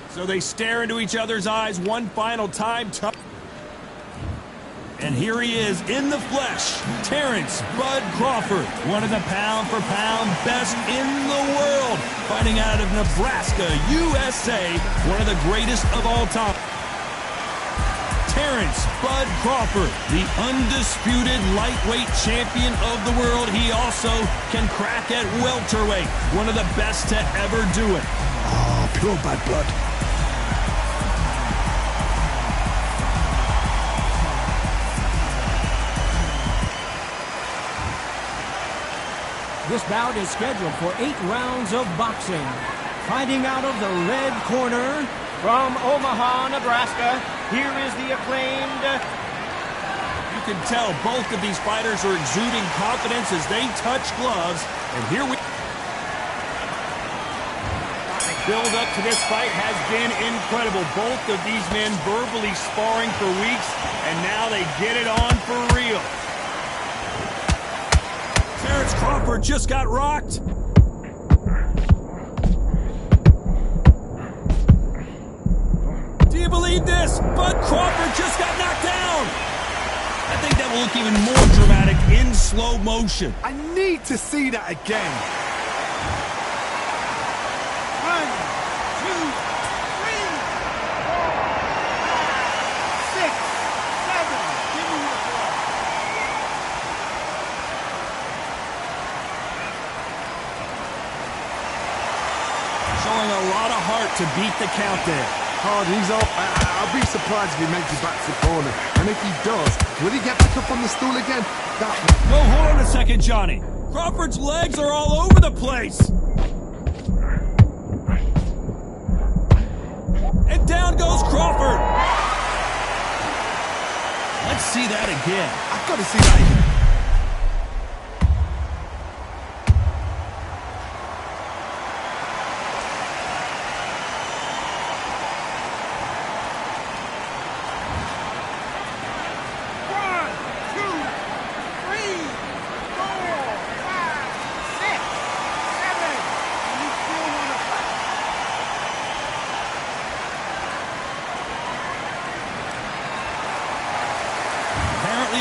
So they stare into each other's eyes one final time. And here he is in the flesh, Terrence Bud Crawford, one of the pound-for-pound best in the world, fighting out of Nebraska, USA, one of the greatest of all time. Terrence Bud Crawford, the undisputed lightweight champion of the world. He also can crack at welterweight, one of the best to ever do it. Oh, pure bad blood. This bout is scheduled for 8 rounds of boxing. Fighting out of the red corner, from Omaha, Nebraska, here is the acclaimed... You can tell both of these fighters are exuding confidence as they touch gloves. And here we... The build up to this fight has been incredible. Both of these men verbally sparring for weeks, and now they get it on for real. Terrence Crawford just got rocked. Do you believe this? Bud Crawford just got knocked down. I think that will look even more dramatic in slow motion. I need to see that again. 1, 2, 3, 4, 5, 6, 7. Give me your blood. Showing a lot of heart to beat the count there. Hard, he's up. I'll be surprised if he makes it back to the corner. And if he does, will he get back up on the stool again? No, hold on a second, Johnny. Crawford's legs are all over the place. And down goes Crawford. Let's see that again. I've got to see that again.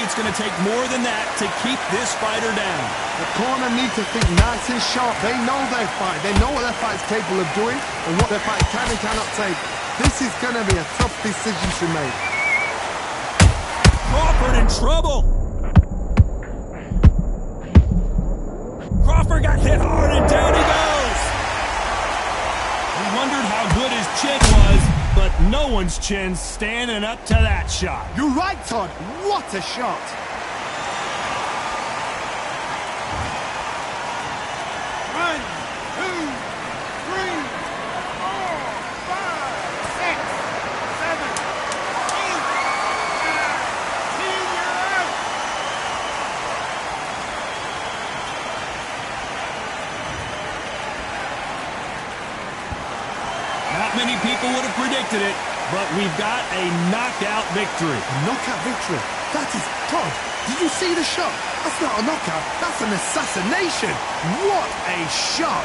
It's going to take more than that to keep this fighter down. The corner need to think nice and sharp. They know their fight. They know what their fight's capable of doing and what their fight can and cannot take. This is going to be a tough decision to make. Crawford in trouble. Crawford got hit hard and down he goes. We wondered how good his chin was, but no one's chin's standing up to that shot. You're right, Todd. What a shot. One, 2, 3, 4, 5, 6, 7, 8, 9, 10, you're out. Not many people would have predicted it, but we've got a knockout victory. Knockout victory. That is Todd. Did you see the shot? That's not a knockout. That's an assassination. What a shot.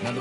another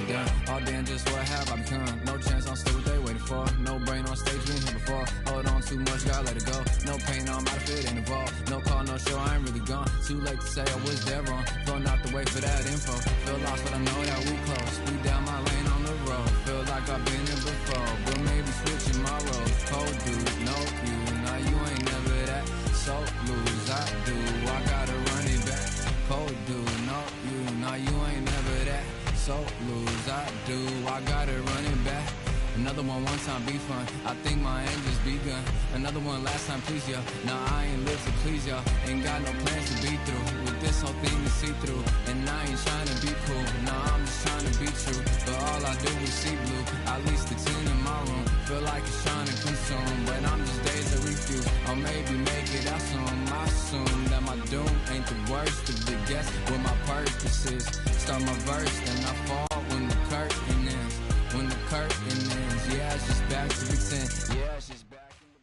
gun. All damn just what have I become. No chance, I'm still what they waiting for. No brain on stage, been here before. Hold on too much, gotta let it go. No pain, I'm out of it, ain't involved. No call, no show, I ain't really gone. Too late to say I was there wrong. Throwing out the way for that info. Feel lost, but I know that we close. We down my lane on the road. Feel like I've been here before, but maybe switching my roles. Cold dude, no you, now you ain't never that. So lose, I do, I gotta run it back. Cold dude, no you, now you ain't never that. So lose, I do, I gotta run it back. Another one time be fun, I think my aim just begun. Another one last time please ya. Nah, I ain't live to please ya. Ain't got no plans to be through with this whole thing to see through. And I ain't trying to be cool, nah, I'm just trying to be true. But all I do is see blue, at least the 10 in my room. Feel like it's trying to consume, but I'm just days of refuse. Or maybe make it out soon. I assume that my doom ain't the worst of the guess what my purpose is. Start my verse, then I fall when the curtain ends. When the curtain ends, yeah, it's just back to the 10. Yeah, it's just back in the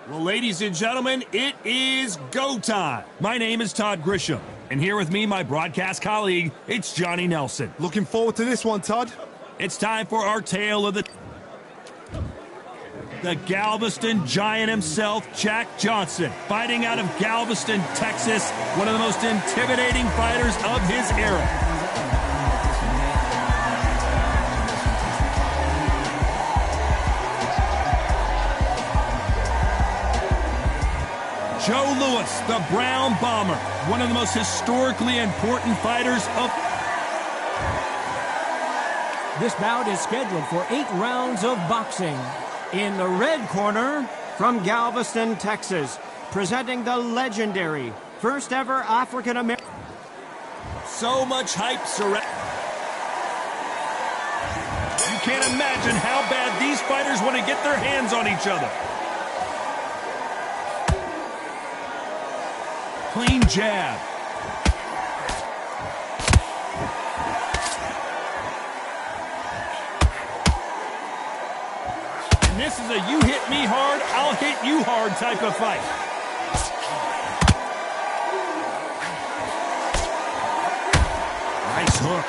Well, ladies and gentlemen, it is go time. My name is Todd Grisham, and here with me, my broadcast colleague, it's Johnny Nelson. Looking forward to this one, Todd. It's time for our tale of the Galveston Giant himself, Jack Johnson, fighting out of Galveston, Texas, one of the most intimidating fighters of his era. Joe Louis, the Brown Bomber, one of the most historically important fighters of... This bout is scheduled for 8 rounds of boxing. In the red corner, from Galveston, Texas, presenting the legendary first ever African-American... So much hype surrounding... You can't imagine how bad these fighters want to get their hands on each other. Clean jab. And this is a you hit me hard, I'll hit you hard type of fight. Nice hook.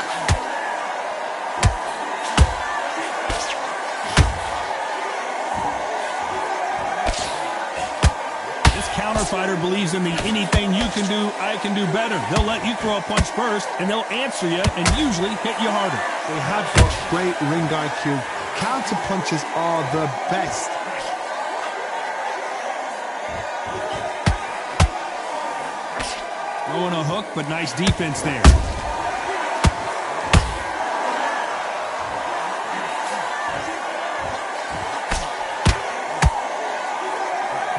Counter fighter believes in the anything you can do, I can do better. They'll let you throw a punch first, and they'll answer you and usually hit you harder. They have got great ring IQ. Counter punches are the best. Throwing a hook, but nice defense there.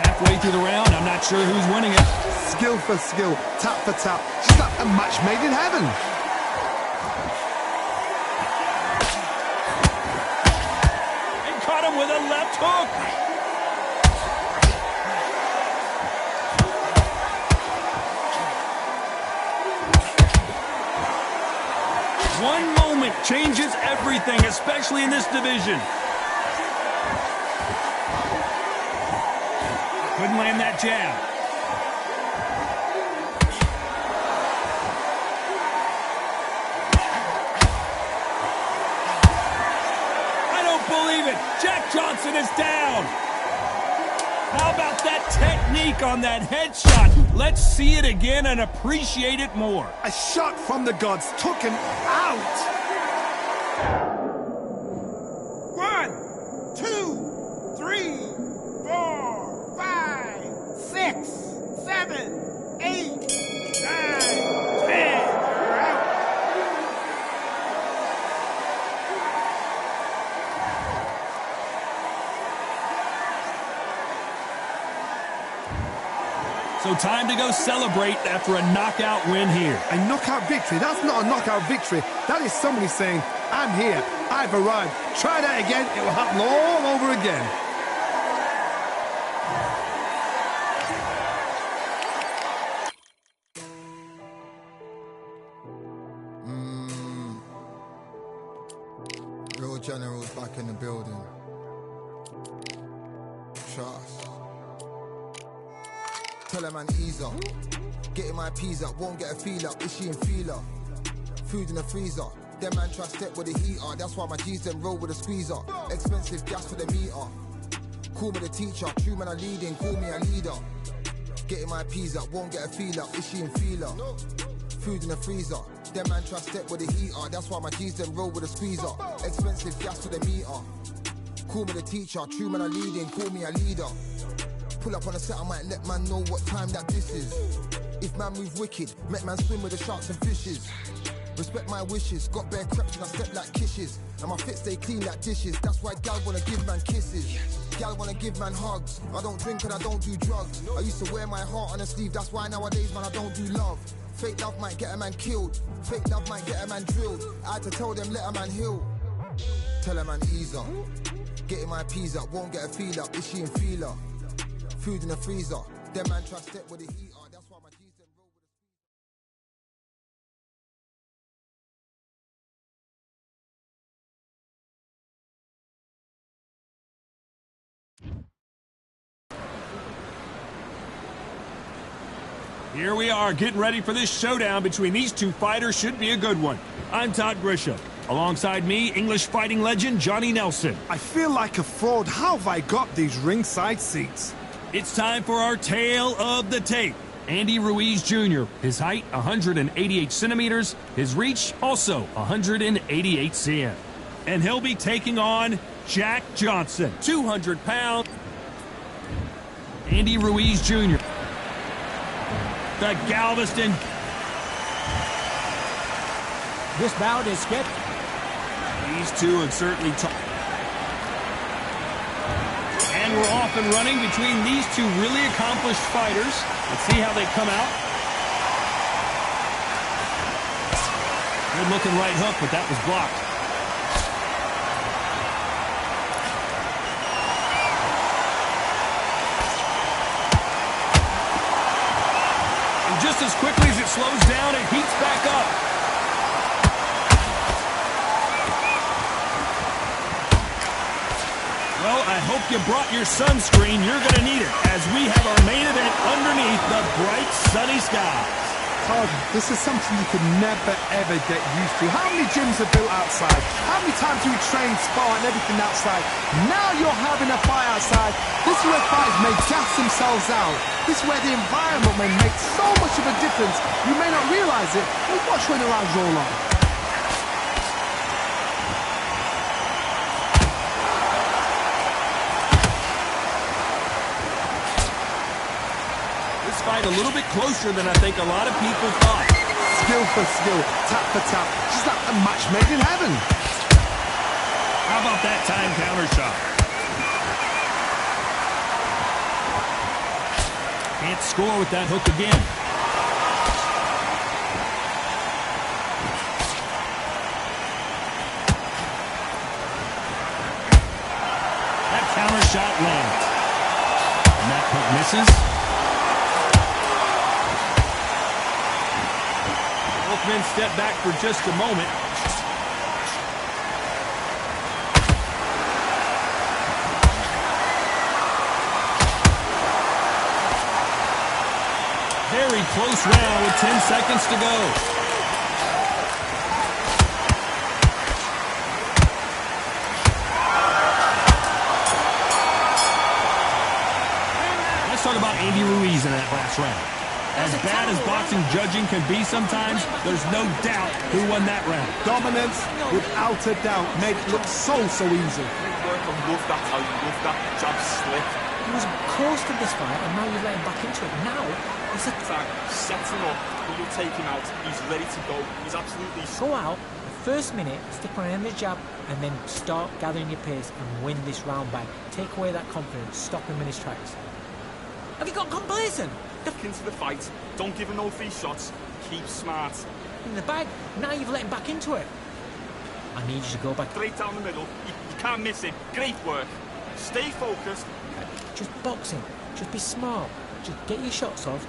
Halfway through the round, I'm not sure who's winning it. Skill for skill, tap for tap. Just like a match made in heaven. And caught him with a left hook. One moment changes everything, especially in this division. Couldn't land that jab. I don't believe it. Jack Johnson is down. How about that technique on that headshot? Let's see it again and appreciate it more. A shot from the gods took him out. 1, 2, 3, 4, 5, 6, 7, 8, 9, 10. You're out. So time to go celebrate after a knockout win here. A knockout victory? That's not a knockout victory. That is somebody saying, I'm here, I've arrived. Try that again, it will happen all over again. Real generals back in the building. Trust. Tell a man ease up. Getting my peas up, won't get a feel up. Is she in feeler? Food in the freezer. Them man try step with the heater. That's why my G's them roll with a squeezer. Expensive gas for the meter. Call me the teacher. True man I leading, call me a leader. Getting my peas up, won't get a feel up. Is she in feeler? Food in the freezer. Them man try step with the heater. That's why my G's them roll with a squeezer. Expensive gas for the meter. Call me the teacher. True man I leading, call me a leader. Pull up on a set, I might let man know what time that this is. If man move wicked, make man swim with the sharks and fishes. Respect my wishes, got bare creps and I step like kisses. And my fit stay clean like dishes, that's why gal wanna give man kisses. Gal wanna give man hugs, I don't drink and I don't do drugs. I used to wear my heart on a sleeve, that's why nowadays man I don't do love. Fake love might get a man killed, fake love might get a man drilled. I had to tell them let a man heal. Tell a man ease up, getting my peas up, won't get a feel up. Is she in feeler? Food in the freezer, them man try step with the heater. That's why my G's them roll with the Here we are, getting ready for this showdown between these two fighters. Should be a good one. I'm Todd Grisham. Alongside me, English fighting legend Johnny Nelson. I feel like a fraud. How have I got these ringside seats? It's time for our tale of the tape. Andy Ruiz Jr., his height 188 centimeters, his reach also 188 cm. And he'll be taking on Jack Johnson, 200 pounds. Andy Ruiz Jr., the Galveston. This bout is scheduled. These two have certainly and we're off and running between these two really accomplished fighters. Let's see how they come out. Good looking right hook, but that was blocked. And just as quickly as it slows down, it heats back up. Well, I hope you brought your sunscreen. You're going to need it as we have our main event underneath the bright sunny skies. Todd, this is something you could never, ever get used to. How many gyms are built outside? How many times do we train, spar, and everything outside? Now you're having a fight outside. This is where fighters may gas themselves out. This is where the environment may make so much of a difference. You may not realize it, but watch when the rounds roll on. Fight a little bit closer than I think a lot of people thought. Skill for skill, tap for tap, just like a match made in heaven. How about that time counter shot? Can't score with that hook again. That counter shot lands. And that hook misses. Both men step back for just a moment. Very close round with 10 seconds to go. Let's talk about Andy Ruiz in that last round. As bad as boxing judging can be sometimes, there's no doubt who won that round. Dominance, without a doubt, made it look so easy. I love that how you love that jab slip. He was close to this fight, and now you're letting back into it. Now, it's a setting up, you'll take him out, he's ready to go, he's absolutely... Go out, the first minute, stick around the jab, and then start gathering your pace and win this round back. Take away that confidence, stop him in his tracks. Have you got complacent? Get into the fight, don't give him no free shots, keep smart. In the bag, now you've let him back into it. I need you to go back. Straight down the middle, you can't miss it, great work. Stay focused. Just boxing, just be smart. Just get your shots off.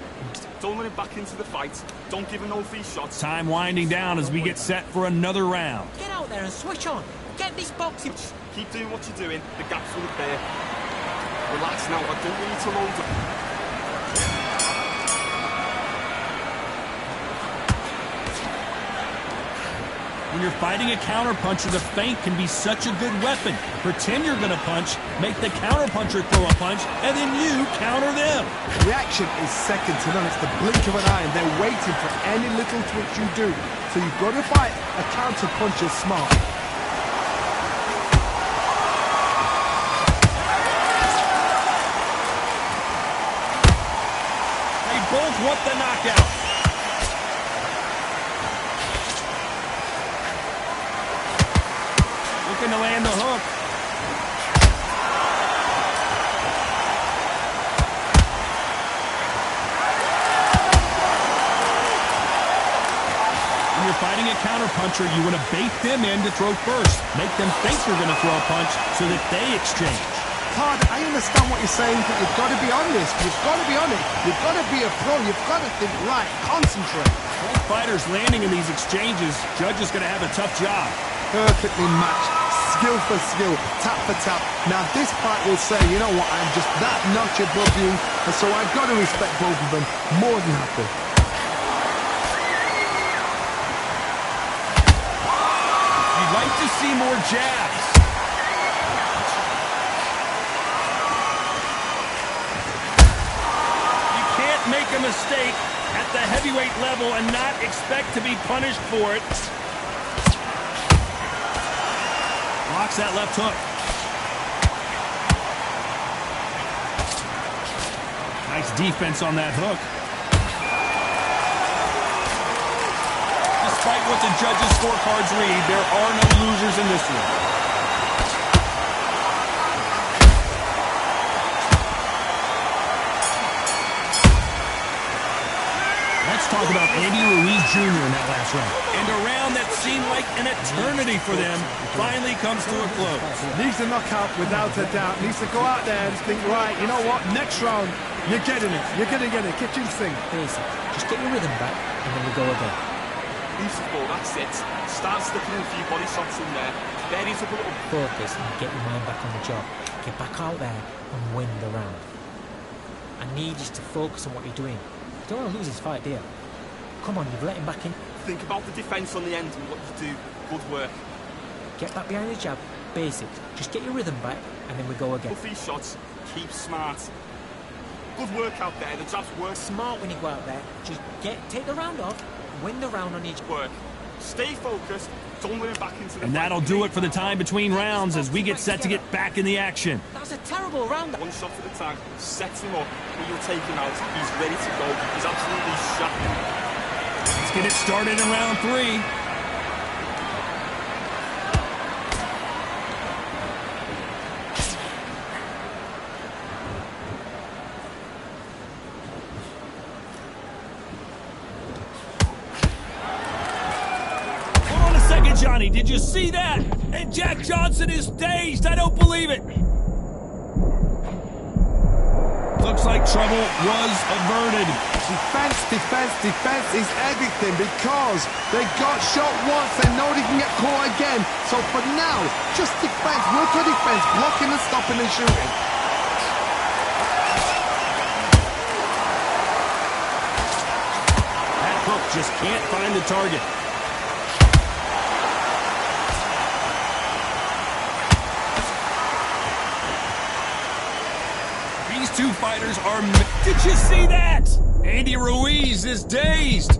Don't let him back into the fight. Don't give him no free shots. Time winding down as we get set for another round. Get out there and switch on. Get this boxing. Keep doing what you're doing. The gap's really there. Relax now. I don't want you to load up. When you're fighting a counterpuncher, the feint can be such a good weapon. Pretend you're going to punch, make the counterpuncher throw a punch, and then you counter them. Reaction is second to none. It's the blink of an eye, and they're waiting for any little twitch you do. So you've got to fight a counterpuncher smart. They both want the knockout. Looking to land the hook. When you're fighting a counterpuncher, you want to bait them in to throw first. Make them think you're going to throw a punch so that they exchange. Todd, I understand what you're saying, but you've got to be honest. You've got to be honest. You've got to be a pro. You've got to think right. Concentrate. Both fighters landing in these exchanges, judge is going to have a tough job. Perfectly matched. Skill for skill, tap for tap. Now this fight will say, you know what, I'm just that notch above you, and so I've got to respect both of them more than happy. You'd like to see more jabs. You can't make a mistake at the heavyweight level and not expect to be punished for it. Blocks that left hook. Nice defense on that hook. Despite what the judges' scorecards read, there are no losers in this one. Let's talk about Andy Ruiz Jr. in that last round. And a round that seemed like an eternity for them finally comes to a close. Needs a knockout without a doubt. Needs to go out there and think, right, you know what, next round, you're getting it. You're going to get it. Kitchen sink. Basic. Just get your rhythm back, and then we go again. Beautiful, that's it. Start sticking in a few body shots in there. There is a little Focus and get your mind back on the job. Get back out there and win the round. I need you to focus on what you're doing. You don't want to lose this fight, do you? Come on, you've let him back in. Think about the defense on the end and what you do. Good work. Get back behind the jab. Basics. Just get your rhythm back, and then we go again. Good these shots. Keep smart. Good work out there. The jabs work. Smart when you go out there. Just take the round off. Win the round on each work. Stay focused. Don't let him back into the And that'll do it for the time between rounds as we get set to get back in the action. That's a terrible round. One shot at a time. Set him up. You'll take him out. He's ready to go. He's absolutely shot. Let's get it started in round 3. Hold on a second, Johnny. Did you see that? And Jack Johnson is dazed. I don't believe it. Looks like trouble was averted. Defense, defense, defense is everything because they got shot once and know they can get caught again. So for now, just defense, work on defense, blocking and stopping and shooting. That hook just can't find the target. These two fighters are... Did you see that? Andy Ruiz is dazed.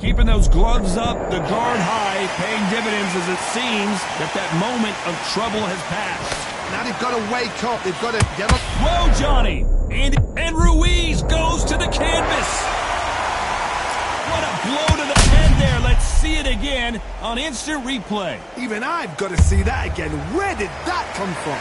Keeping those gloves up, the guard high, paying dividends as it seems that moment of trouble has passed. Now they've got to wake up. They've got to get up. Whoa, Johnny! And Ruiz goes to the canvas. What a blow to the head there. Let's see it again on instant replay. Even I've got to see that again. Where did that come from?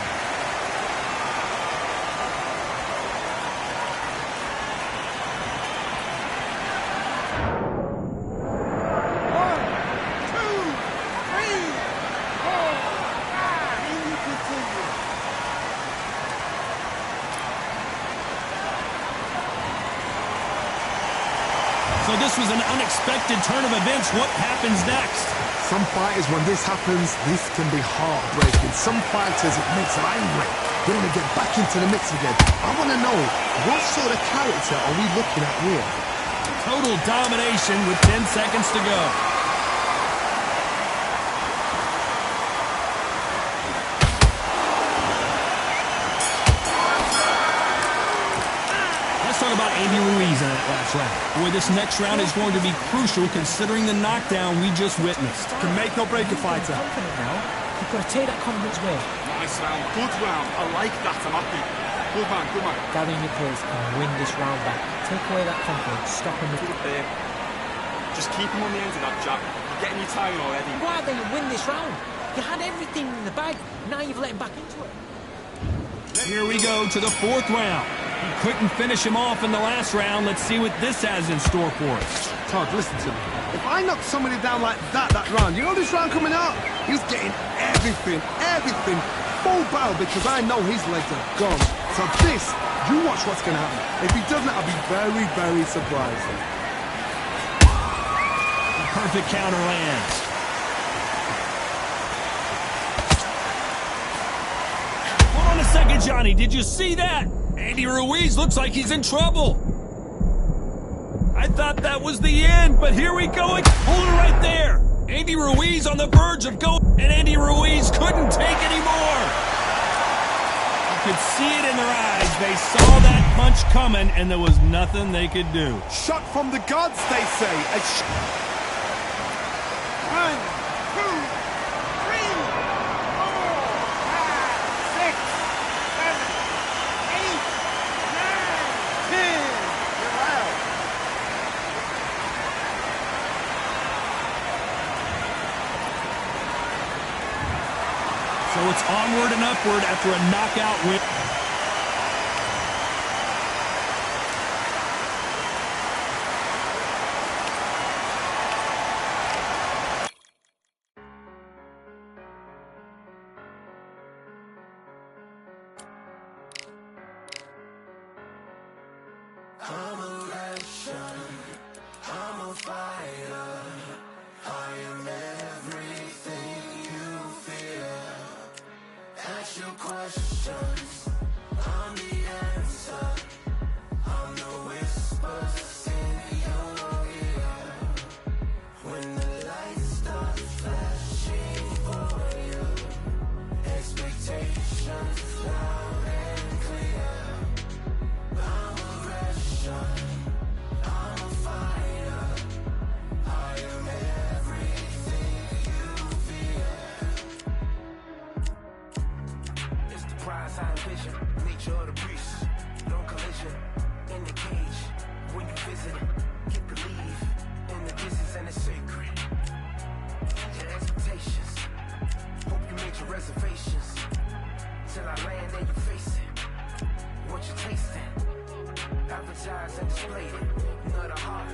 this was an unexpected turn of events. What happens next? Some fighters, when this happens, this can be heartbreaking. Some fighters, it makes them angry. They want to get back into the mix again. I want to know, what sort of character are we looking at here? Total domination with 10 seconds to go. Talk about Andy Ruiz in that last round. Boy, this next round is going to be crucial considering the knockdown we just witnessed. Can make or break a fighter. Confident now. You've got to take that confidence away. Nice round, good round. I like that, I'm happy. Good man, good man. Gather in your place and win this round back. Take away that confidence. Stop him. Just keep him on the end of that jab. You're getting your timing already. Why then you win this round? You had everything in the bag. Now you've let him back into it. Here we go to the fourth round. He couldn't finish him off in the last round. Let's see what this has in store for us. Todd, listen to me. If I knock somebody down like that round, you know this round coming out? He's getting everything, full barrel, because I know his legs are gone. So this, you watch what's going to happen. If he doesn't, I'll be very, very surprised. A perfect counter lands. Hold on a second, Johnny. Did you see that? Andy Ruiz looks like he's in trouble. I thought that was the end, but here we go. Hold it right there. Andy Ruiz on the verge of going, and Andy Ruiz couldn't take anymore. You could see it in their eyes. They saw that punch coming, and there was nothing they could do. Shot from the gods, they say. 1, 2, 3, 4, 5, 6, 7, 8, 9, 10. You're out. So it's onward and upward after a knockout win. I'm a Russian, I'm a fighter, I am everything you fear. Ask your questions, I'm the answer, I'm the whispers in your ear. When the lights start flashing for you, expectations loud and clear. I'm a Russian, I'm a fighter, I am everything you fear. It's the prize I envision, nature of the beast, no collision, in the cage, when you visit, get the leave, in the distance and it's sacred. Your expectations, hope you made your reservations, till I land and you face it, what you tasting. Advertise and display it. You know the heart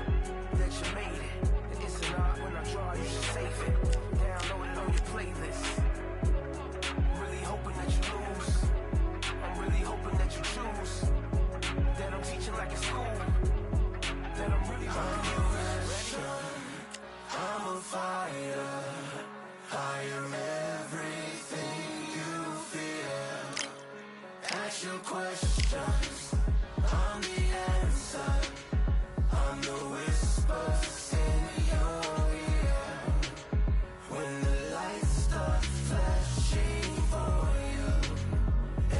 that you made it. It's an art when I draw, you should save it. Download it on your playlist. Really hoping that you lose. I'm really hoping that you choose. That I'm teaching like in school. That I'm really about to use. I'm a fighter. I am everything you fear. Ask your questions. I'm the answer, I'm the whispers in your ear. When the lights start flashing for you,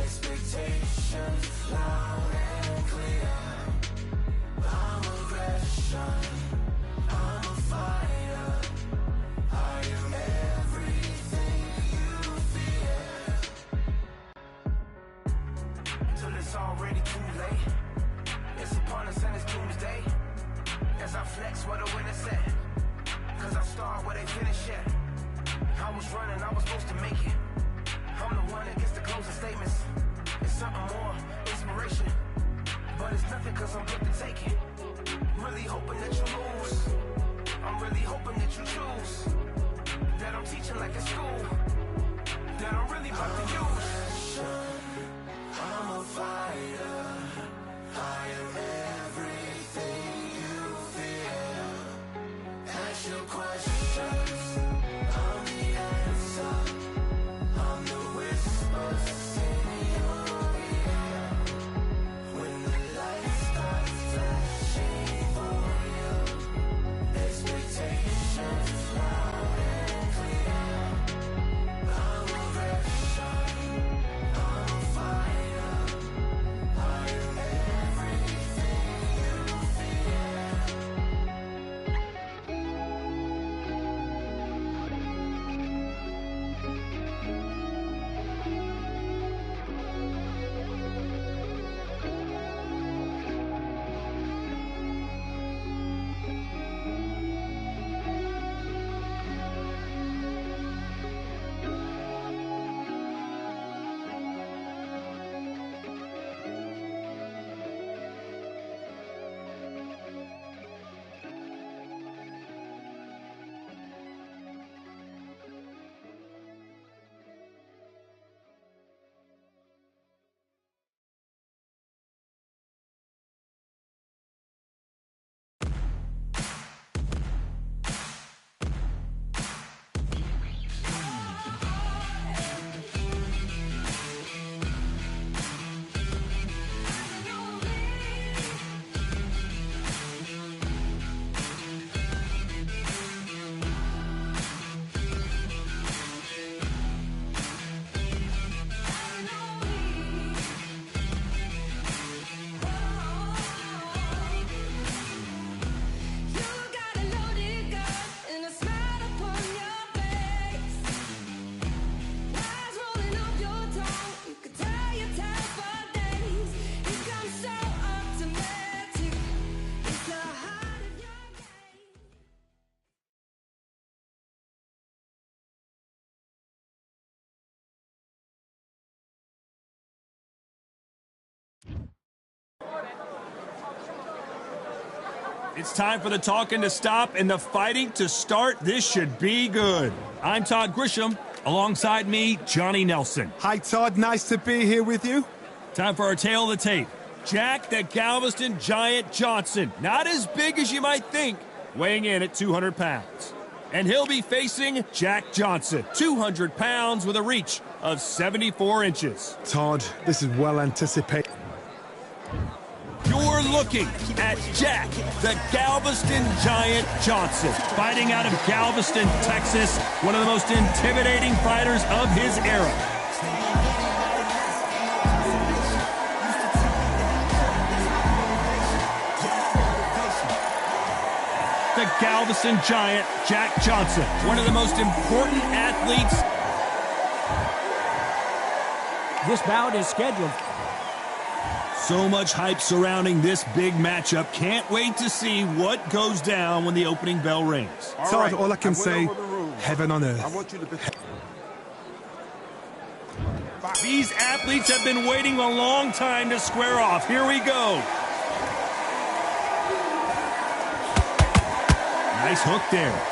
expectations loud and clear. I'm a Russian, I'm a fighter, I am everything you fear. Till it's already too late. It's upon us and it's doomsday. As I flex where the winner set. Cause I start where they finish yet. I was running, I was supposed to make it. I'm the one that gets the closing statements. It's something more, inspiration. But it's nothing cause I'm good to take it. Really hoping that you lose. I'm really hoping that you choose. That I'm teaching like in school. That I'm really about to use. I'm a fighter. I am everything you fear. your questions. I'm the answer. I'm the whispers in your ear. When the lights start flashing for you, expectations loud and clear. I'm aggression. I'm a fighter. I am everything you fear. It's time for the talking to stop and the fighting to start. This should be good. I'm Todd Grisham. Alongside me, Johnny Nelson. Hi, Todd. Nice to be here with you. Time for our tale of the tape. Jack the Galveston Giant Johnson. Not as big as you might think, weighing in at 200 pounds. And he'll be facing Jack Johnson, 200 pounds with a reach of 74 inches. Todd, this is well anticipated. You're looking at Jack the Galveston Giant Johnson, fighting out of Galveston, Texas, one of the most intimidating fighters of his era. The Galveston Giant, Jack Johnson, one of the most important athletes. This bout is scheduled. So much hype surrounding this big matchup. Can't wait to see what goes down when the opening bell rings. Todd, all I can say, heaven on earth. I want you to be... These athletes have been waiting a long time to square off. Here we go. Nice hook there.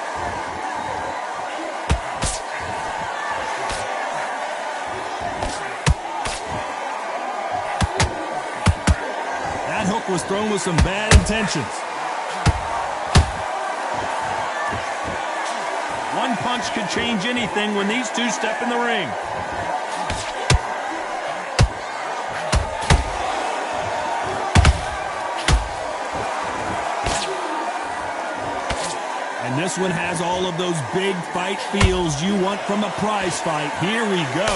That hook was thrown with some bad intentions. One punch could change anything when these two step in the ring. And this one has all of those big fight feels you want from a prize fight. Here we go.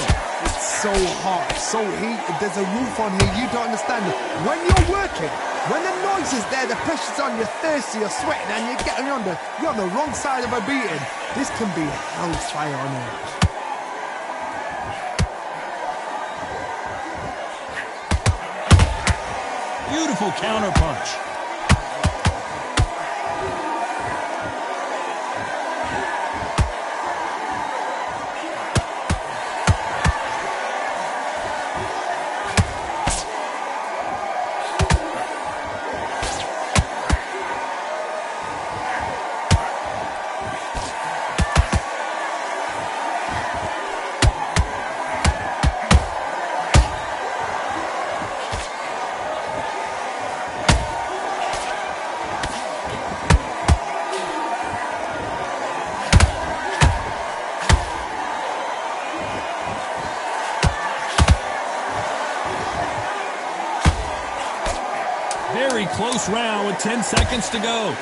It's so hot, so heated. There's a roof on here. You don't understand it. When you're working, when the noise is there, the pressure's on, you're thirsty, you're sweating, and you're on the wrong side of a beating. This can be hellfire on here. Beautiful counter punch. this round with 10 seconds to go.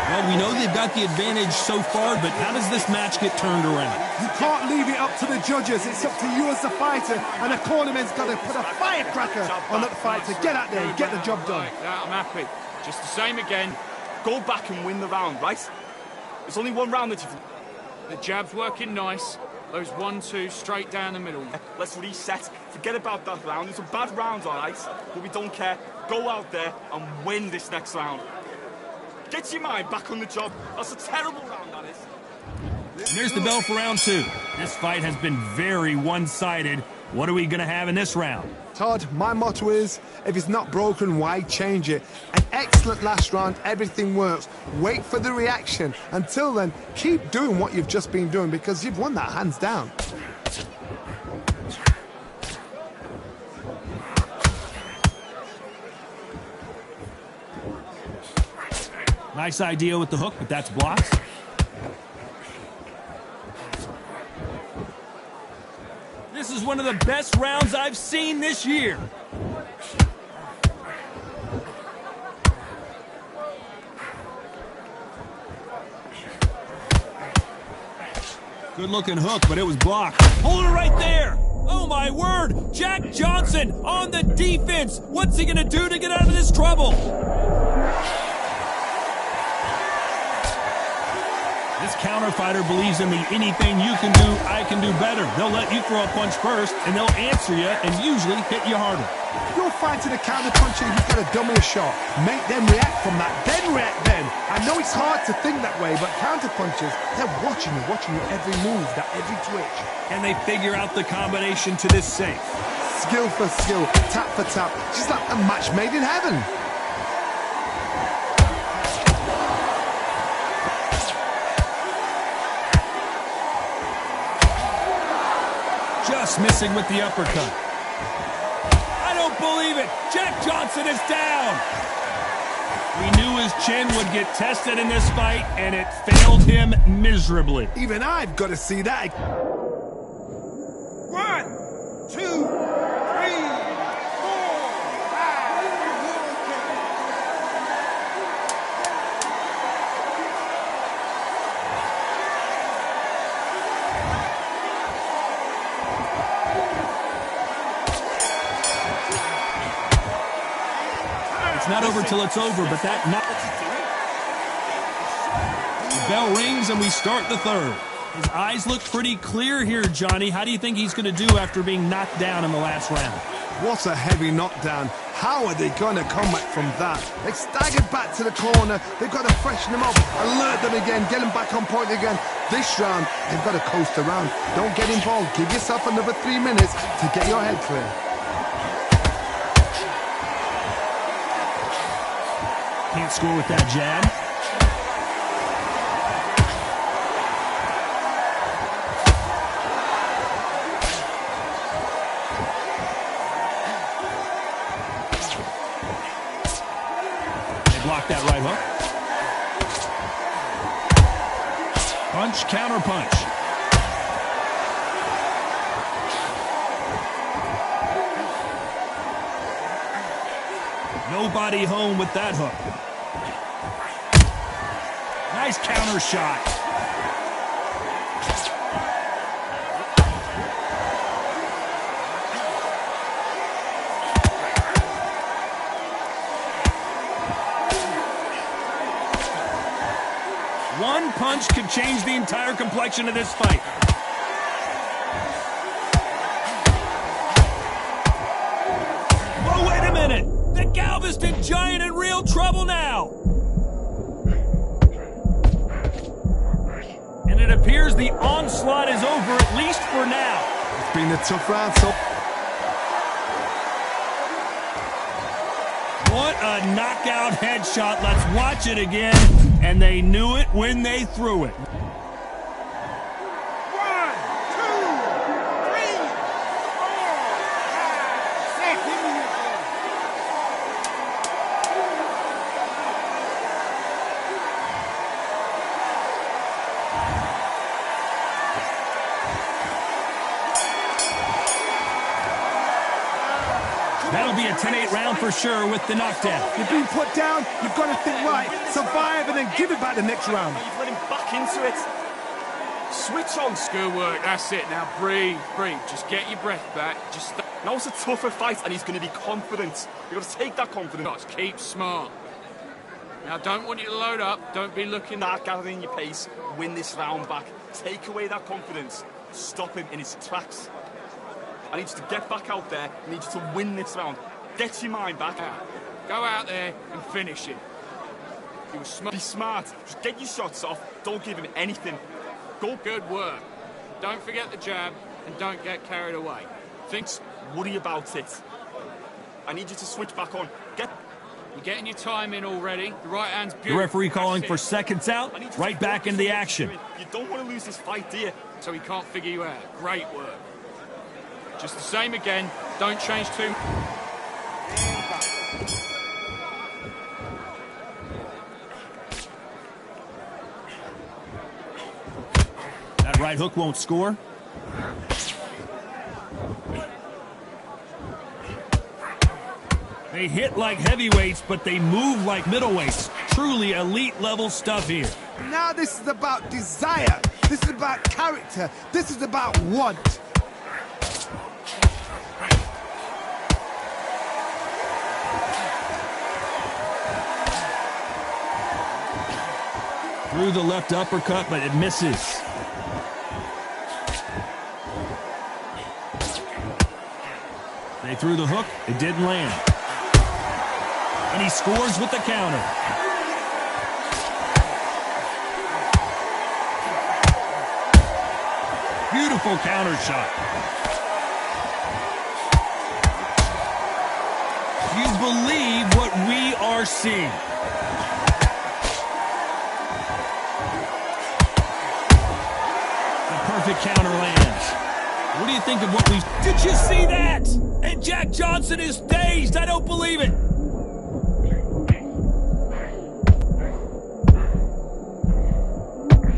Well, we know they've got the advantage so far, but how does this match get turned around? You can't leave it up to the judges. It's up to you as the fighter, and the cornerman's got to put a firecracker on that fighter. Get out there and get the job done. I'm happy. Just the same again. Go back and win the round, right? There's only one round that you've... The jab's working nice. Those 1-2 straight down the middle. Let's reset. Forget about that round. It's a bad round, all right? But we don't care. Go out there and win this next round. Get your mind back on the job. That's a terrible round, that is. And there's the bell for round 2. This fight has been very one-sided. What are we going to have in this round? Todd, my motto is, if it's not broken, why change it? An excellent last round, everything works. Wait for the reaction. Until then, keep doing what you've just been doing because you've won that hands down. Nice idea with the hook, but that's blocked. This is one of the best rounds I've seen this year. Good looking hook, but it was blocked. Hold it right there. Oh my word. Jack Johnson on the defense. What's he gonna do to get out of this trouble? This counter fighter believes in the anything you can do, I can do better. They'll let you throw a punch first, and they'll answer you and usually hit you harder. If you're fighting a counter puncher, you've got to dummy a shot. Make them react from that, then react then. I know it's hard to think that way, but counter punchers, they're watching you every move, that every twitch. And they figure out the combination to this safe. Skill for skill, tap for tap. She's like a match made in heaven. Just missing with the uppercut. I don't believe it. Jack Johnson is down. We knew his chin would get tested in this fight, and it failed him miserably. Even I've got to see that. 1, 2, 3, 4, 5. It's not over till it's over, but that the bell rings and we start the third. His eyes look pretty clear here, Johnny. How do you think he's going to do after being knocked down in the last round? What a heavy knockdown. How are they going to come back from that? They staggered back to the corner. They've got to freshen them up, alert them again, get them back on point again. This round, they've got to coast around. Don't get involved. Give yourself another 3 minutes to get your head clear. Can't score with that jab. They block that right hook. Punch, counter punch. Nobody home with that hook. Nice counter shot. One punch could change the entire complexion of this fight. Whoa, wait a minute. The Galveston Giant in real trouble now. And it appears the onslaught is over, at least for now. It's been a tough round, so... What a knockout headshot. Let's watch it again. And they knew it when they threw it. 1, 2, 3, 4, 5, 6. That'll be a 10-8 round for sure with the knockdown. You've been put down, you've got to think right, survive and then give it back the next round. You've let him back into it. Switch on. Good work, that's it. Now breathe, breathe. Just get your breath back. Now it's a tougher fight and he's going to be confident. You've got to take that confidence. Keep smart. Now don't want you to load up. Don't be looking. Start gathering your pace. Win this round back. Take away that confidence. Stop him in his tracks. I need you to get back out there. I need you to win this round. Get your mind back. Go out there and finish him. You were smart. Be smart. Just get your shots off. Don't give him anything. Go. Good work. Don't forget the jab and don't get carried away. Worry about it. I need you to switch back on. You're getting your time in already. The right hand's beautiful. The referee calling for seconds out. Right back into the action. You don't want to lose this fight, do you? So he can't figure you out. Great work. Just the same again. Don't change too much. That right hook won't score. They hit like heavyweights, but they move like middleweights. Truly elite level stuff here. Now this is about desire. This is about character. This is about want. Through the left uppercut, but it misses. They threw the hook. It didn't land. And he scores with the counter. Beautiful counter shot. Do you believe what we are seeing? The perfect counter lands. What do you think of what we... Did you see that? And Jack Johnson is dazed. I don't believe it.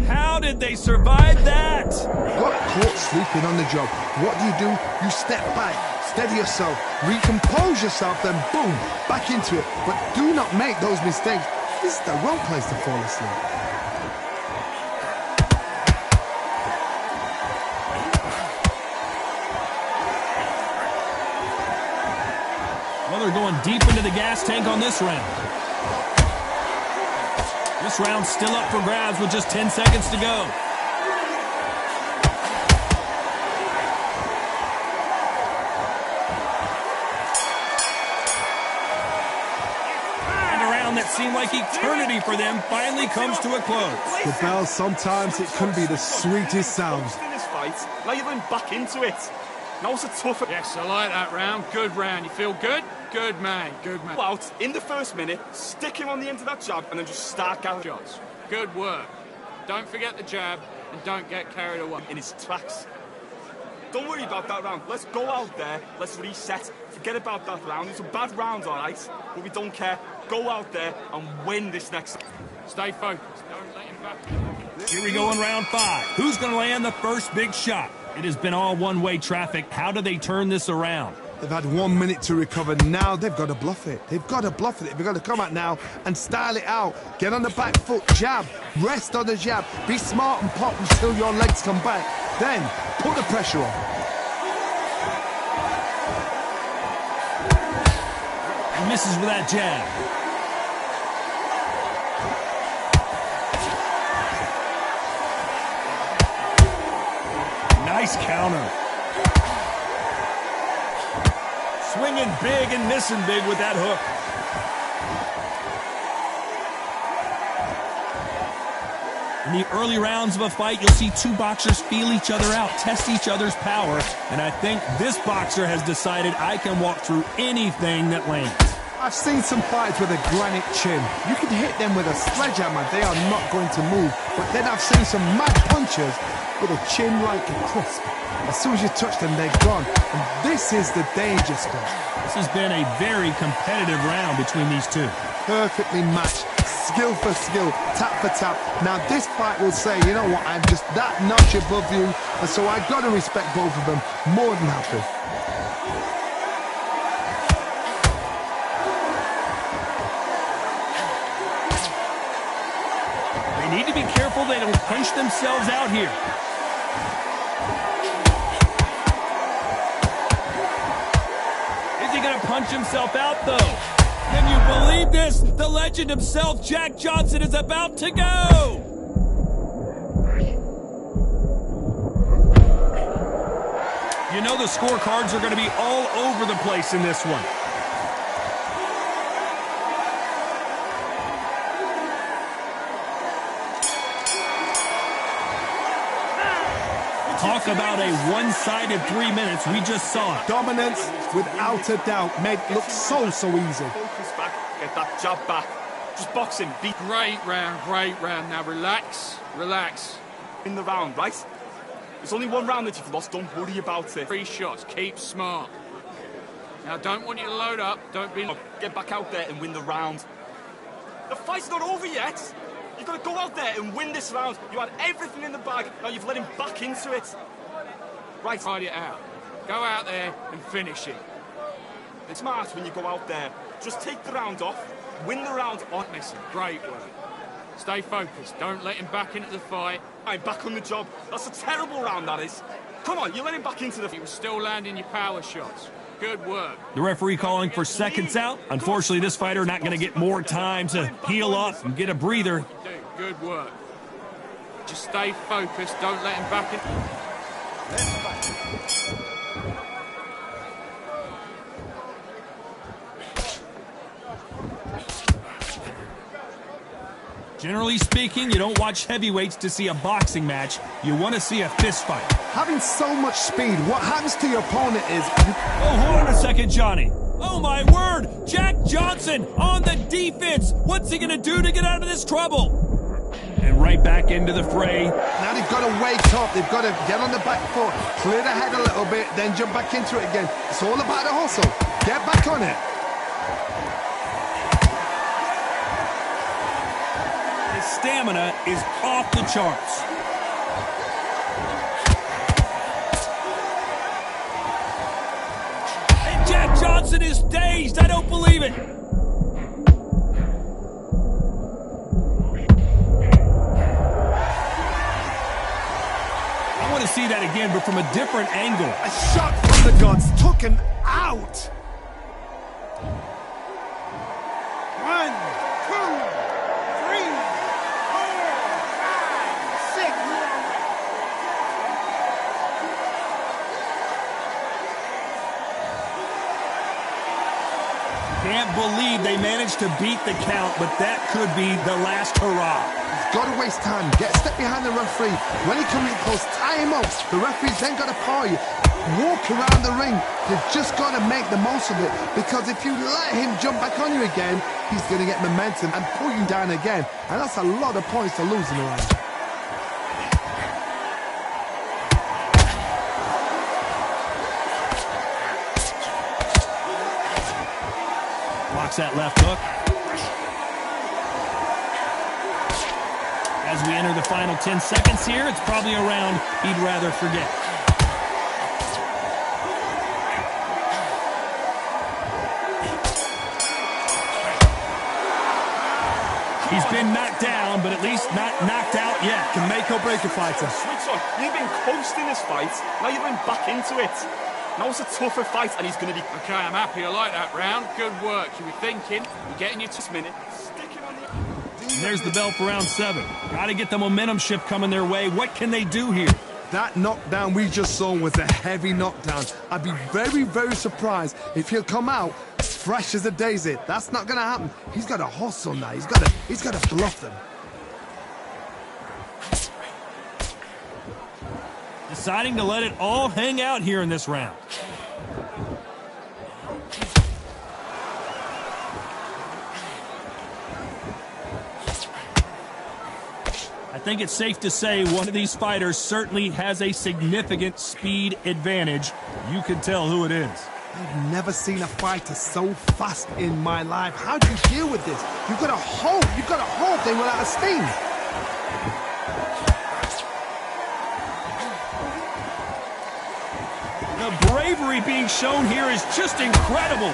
How did they survive that? Got caught sleeping on the job. What do? You step back, steady yourself, recompose yourself, then boom, back into it. But do not make those mistakes. This is the wrong place to fall asleep. Well, they're going deep into the gas tank on this round. This round's still up for grabs with just 10 seconds to go. And a round that seemed like eternity for them finally comes to a close. The bell, sometimes it can be the sweetest sound. In this fight, now you're going back into it. Now it's a tougher... Yes, I like that round. Good round. You feel good? Good man. Good man. Out in the first minute, stick him on the end of that jab, and then just start gathering shots. Good work. Don't forget the jab, and don't get carried away. In his tracks. Don't worry about that round. Let's go out there. Let's reset. Forget about that round. It's a bad round, all right? But we don't care. Go out there and win this next... Stay focused. Don't let him back. Here we go in round 5. Who's going to land the first big shot? It has been all one-way traffic. How do they turn this around? They've had 1 minute to recover. Now they've got to bluff it. They've got to bluff it. They've got to come out now and style it out. Get on the back foot, jab, rest on the jab. Be smart and pop until your legs come back. Then put the pressure on. He misses with that jab. Nice counter. Swinging big and missing big with that hook. In the early rounds of a fight, you'll see two boxers feel each other out, test each other's power, and I think this boxer has decided I can walk through anything that lands. I've seen some fighters with a granite chin. You can hit them with a sledgehammer, they are not going to move. But then I've seen some mad punchers with a chin like a crisp. As soon as you touch them, they're gone. And this is the danger spot. This has been a very competitive round between these two. Perfectly matched, skill for skill, tap for tap. Now this fight will say, you know what, I'm just that notch above you, and so I've got to respect both of them more than happy. They need to be careful they don't punch themselves out here. Is he going to punch himself out, though? Can you believe this? The legend himself, Jack Johnson, is about to go! You know the scorecards are going to be all over the place in this one. Talk about a one-sided 3 minutes. We just saw it. Dominance, without a doubt, made it look so easy. Focus back, get that jab back. Just box him, beat. Great round. Now relax. In the round, right? There's only one round that you've lost, don't worry about it. 3 shots, keep smart. Now don't want you to load up, don't be... Get back out there and win the round. The fight's not over yet. You've got to go out there and win this round. You had everything in the bag, now you've let him back into it. Right. Ride it out. Go out there and finish it. It's smart when you go out there. Just take the round off, win the round on. Listen, great work. Stay focused, don't let him back into the fight. I'm back on the job. That's a terrible round, that is. Come on, you let him back into the... He was still landing your power shots. Good work. The referee calling for seconds out. Unfortunately, this fighter not going to get more time to heal up and get a breather. Good work. Just stay focused, don't let him back in. Generally speaking, you don't watch heavyweights to see a boxing match. You want to see a fist fight. Having so much speed, what happens to your opponent is... Oh, hold on a second, Johnny. Oh, my word! Jack Johnson on the defense. What's he going to do to get out of this trouble? And right back into the fray. Now they've got to wake up. They've got to get on the back foot, clear the head a little bit, then jump back into it again. It's all about the hustle. Get back on it. His stamina is off the charts. And Jack Johnson is dazed. I don't believe it. I want to see that again, but from a different angle. A shot from the guns took him out. 1, 2, 3, 4, 5, 6. Can't believe they managed to beat the count, but that could be the last hurrah. He's got to waste time. Get a step behind the referee. When he comes in close, tie him up. The referee's then got to power you. Walk around the ring. You've just got to make the most of it, because if you let him jump back on you again, he's going to get momentum and pull you down again. And that's a lot of points to lose in a round. Blocks that left hook. As we enter the final 10 seconds here, it's probably a round he'd rather forget. He's been knocked down, but at least not knocked out yet. Can make or break a fighter. Switch on. You've been coasting this fight. Now you've been back into it. Now it's a tougher fight, and he's going to be... Okay, I'm happy. I like that round. Good work. You were thinking. You're getting your minute. Sticking on the... And there's the bell for round 7. Got to get the momentum shift coming their way. What can they do here? That knockdown we just saw was a heavy knockdown. I'd be very, very surprised if he'll come out fresh as a daisy. That's not going to happen. He's got to hustle now. He's got to bluff them. Deciding to let it all hang out here in this round. I think it's safe to say one of these fighters certainly has a significant speed advantage. You can tell who it is. I've never seen a fighter so fast in my life. How do you deal with this? You've got to hope they run out of steam. The bravery being shown here is just incredible.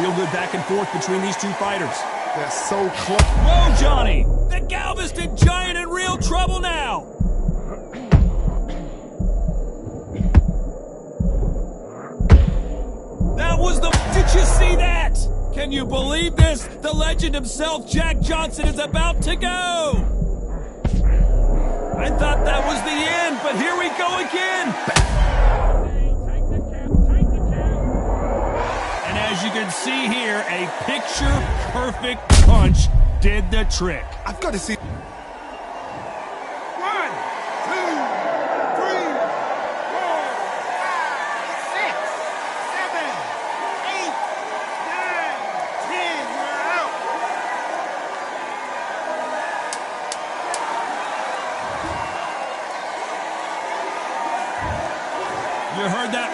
feel-good back and forth between these two fighters. They're so close. Whoa, Johnny! The Galveston Giant in real trouble now! That was the... Did you see that? Can you believe this? The legend himself, Jack Johnson, is about to go! I thought that was the end, but here we go again! And as you can see here, a picture-perfect punch did the trick. I've got to see... 1, 2, 3, 4, 5, 6, 7, 8, 9, 10. We're out. You heard that